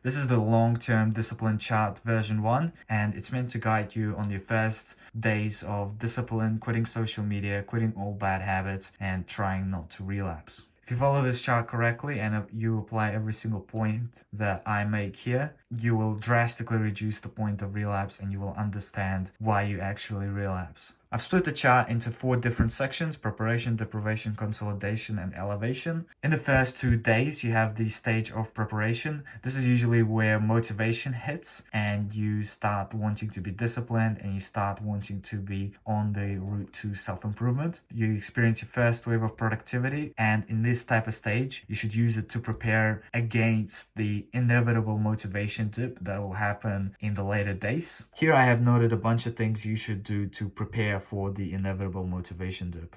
This is the long-term discipline chart version 1, and it's meant to guide you on your first days of discipline, quitting social media, quitting all bad habits, and trying not to relapse. If you follow this chart correctly and you apply every single point that I make here, you will drastically reduce the point of relapse and you will understand why you actually relapse. I've split the chart into 4 different sections: preparation, deprivation, consolidation, and elevation. In the first 2 days, you have the stage of preparation. This is usually where motivation hits and you start wanting to be disciplined and you start wanting to be on the route to self-improvement. You experience your first wave of productivity, and in this type of stage, you should use it to prepare against the inevitable motivation dip that will happen in the later days. Here I have noted a bunch of things you should do to prepare for the inevitable motivation dip.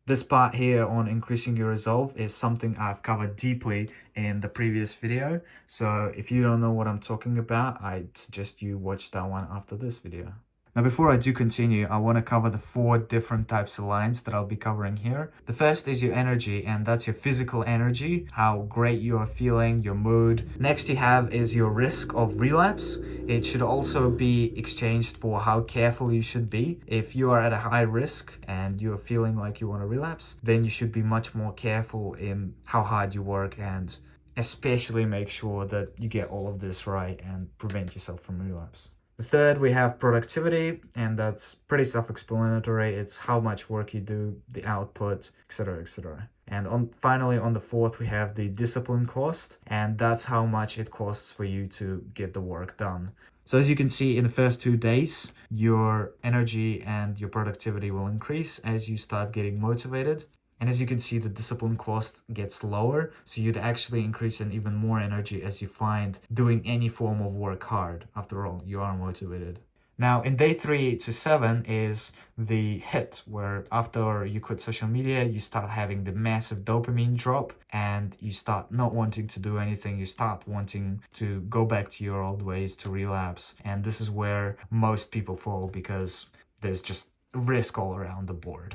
This part here on increasing your resolve is something I've covered deeply in the previous video. So if you don't know what I'm talking about, I suggest you watch that one after this video. Now, before I do continue, I want to cover the 4 different types of lines that I'll be covering here. The first is your energy, and that's your physical energy, how great you are feeling, your mood. Next you have is your risk of relapse. It should also be exchanged for how careful you should be. If you are at a high risk and you're feeling like you want to relapse, then you should be much more careful in how hard you work and especially make sure that you get all of this right and prevent yourself from relapse. The third, we have productivity, and that's pretty self-explanatory. It's how much work you do, the output, etc., etc. And finally, on the fourth, we have the discipline cost, and that's how much it costs for you to get the work done. So as you can see, in the first 2 days, your energy and your productivity will increase as you start getting motivated. And as you can see, the discipline cost gets lower, so you'd actually increase in even more energy as you find doing any form of work hard. After all, you are motivated. Now, in day 3 to 7 is the hit, where after you quit social media, you start having the massive dopamine drop and you start not wanting to do anything. You start wanting to go back to your old ways, to relapse. And this is where most people fall because there's just risk all around the board.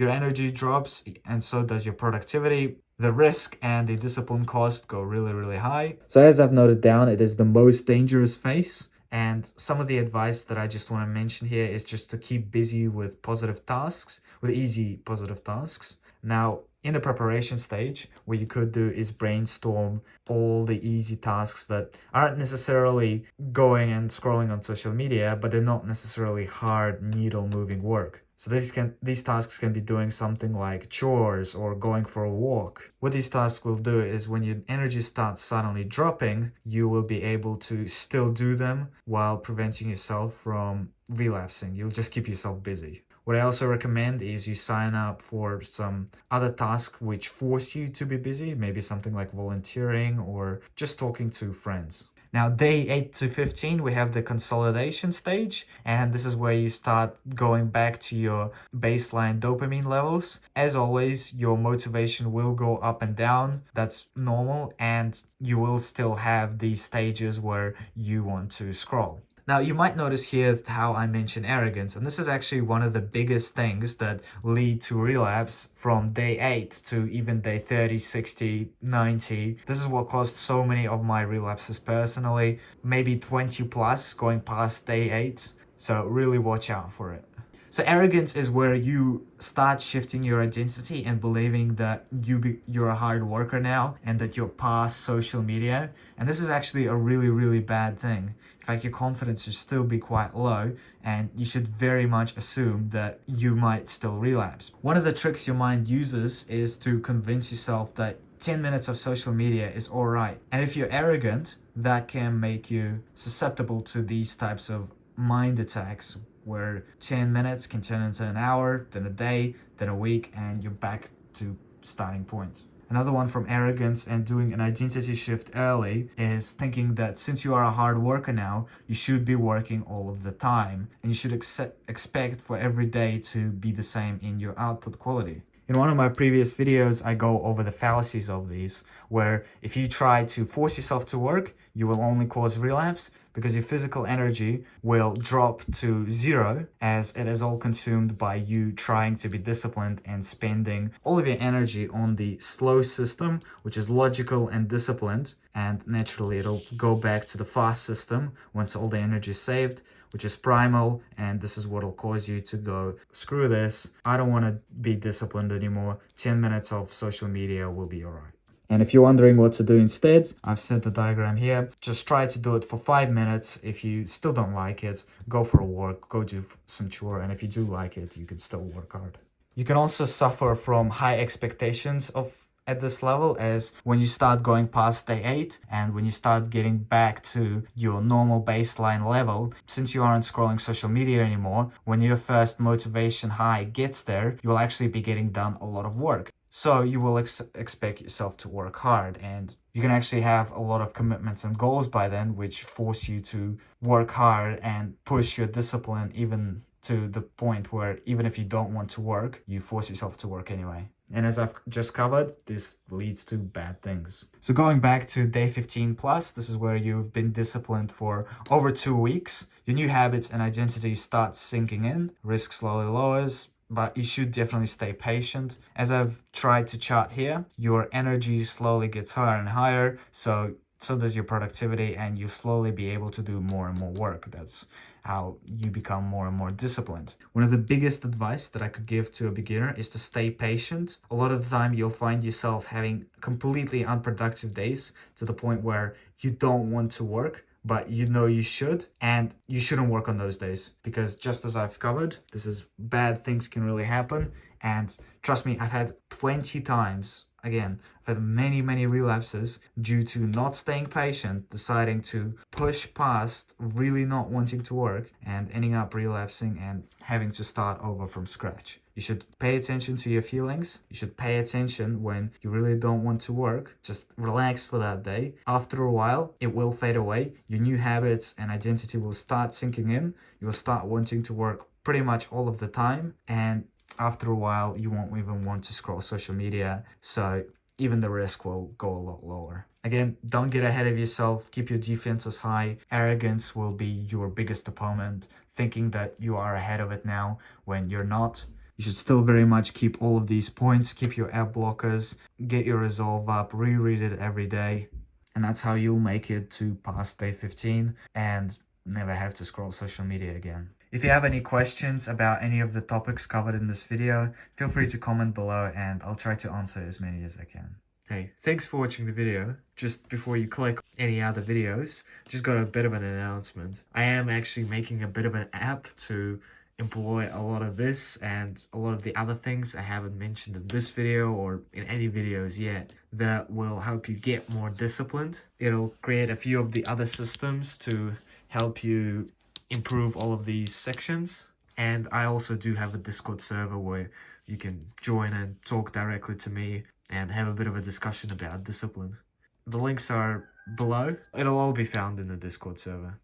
Your energy drops and so does your productivity. The risk and the discipline cost go really, really high. So as I've noted down, it is the most dangerous phase. And some of the advice that I just want to mention here is just to keep busy with positive tasks, with easy positive tasks. Now, in the preparation stage, what you could do is brainstorm all the easy tasks that aren't necessarily going and scrolling on social media, but they're not necessarily hard needle-moving work. So these tasks can be doing something like chores or going for a walk. What these tasks will do is when your energy starts suddenly dropping, you will be able to still do them while preventing yourself from relapsing. You'll just keep yourself busy. What I also recommend is you sign up for some other tasks which force you to be busy, maybe something like volunteering or just talking to friends. Now, day 8 to 15, we have the consolidation stage, and this is where you start going back to your baseline dopamine levels. As always, your motivation will go up and down. That's normal, and you will still have these stages where you want to scroll. Now, you might notice here how I mention arrogance, and this is actually one of the biggest things that lead to relapse from day 8 to even day 30, 60, 90. This is what caused so many of my relapses personally, maybe 20 plus going past day 8. So really watch out for it. So arrogance is where you start shifting your identity and believing that you're a hard worker now and that you're past social media. And this is actually a really, really bad thing. In fact, your confidence should still be quite low and you should very much assume that you might still relapse. One of the tricks your mind uses is to convince yourself that 10 minutes of social media is all right. And if you're arrogant, that can make you susceptible to these types of mind attacks, where 10 minutes can turn into an hour, then a day, then a week, and you're back to starting point. Another one from arrogance and doing an identity shift early is thinking that since you are a hard worker now, you should be working all of the time, and you should expect for every day to be the same in your output quality. In one of my previous videos, I go over the fallacies of these, where if you try to force yourself to work, you will only cause relapse because your physical energy will drop to 0 as it is all consumed by you trying to be disciplined and spending all of your energy on the slow system, which is logical and disciplined, and naturally it'll go back to the fast system once all the energy is saved, which is primal, and this is what will cause you to go, screw this, I don't want to be disciplined anymore, 10 minutes of social media will be alright. And if you're wondering what to do instead, I've set the diagram here. Just try to do it for 5 minutes. If you still don't like it, go for a walk, go do some chore, and if you do like it, you can still work hard. You can also suffer from high expectations of at this level, as when you start going past day 8 and when you start getting back to your normal baseline level, since you aren't scrolling social media anymore, when your first motivation high gets there, you will actually be getting done a lot of work. So you will expect yourself to work hard, and you can actually have a lot of commitments and goals by then, which force you to work hard and push your discipline even to the point where even if you don't want to work, you force yourself to work anyway. And as I've just covered, this leads to bad things. So going back to day 15 plus, this is where you've been disciplined for over 2 weeks. Your new habits and identity start sinking in, risk slowly lowers, but you should definitely stay patient. As I've tried to chart here, your energy slowly gets higher and higher, so does your productivity, and you slowly be able to do more and more work. That's how you become more and more disciplined. One of the biggest advice that I could give to a beginner is to stay patient. A lot of the time you'll find yourself having completely unproductive days to the point where you don't want to work, but you know you should, and you shouldn't work on those days, because just as I've covered, this is bad things can really happen. And trust me, I've had 20 times, again, I've had many relapses due to not staying patient, deciding to push past, really not wanting to work, and ending up relapsing and having to start over from scratch. You should pay attention to your feelings. You should pay attention when you really don't want to work. Just relax for that day. After a while, it will fade away. Your new habits and identity will start sinking in. You'll start wanting to work pretty much all of the time. And after a while, you won't even want to scroll social media. So even the risk will go a lot lower. Again, don't get ahead of yourself. Keep your defenses high. Arrogance will be your biggest opponent, thinking that you are ahead of it now when you're not. You should still very much keep all of these points, keep your app blockers, get your resolve up, reread it every day. And that's how you'll make it to past day 15 and never have to scroll social media again. If you have any questions about any of the topics covered in this video, feel free to comment below and I'll try to answer as many as I can. Hey, thanks for watching the video. Just before you click any other videos, just got a bit of an announcement. I am actually making a bit of an app to employ a lot of this and a lot of the other things I haven't mentioned in this video or in any videos yet that will help you get more disciplined. It'll create a few of the other systems to help you improve all of these sections. And I also do have a Discord server where you can join and talk directly to me and have a bit of a discussion about discipline. The links are below. It'll all be found in the Discord server.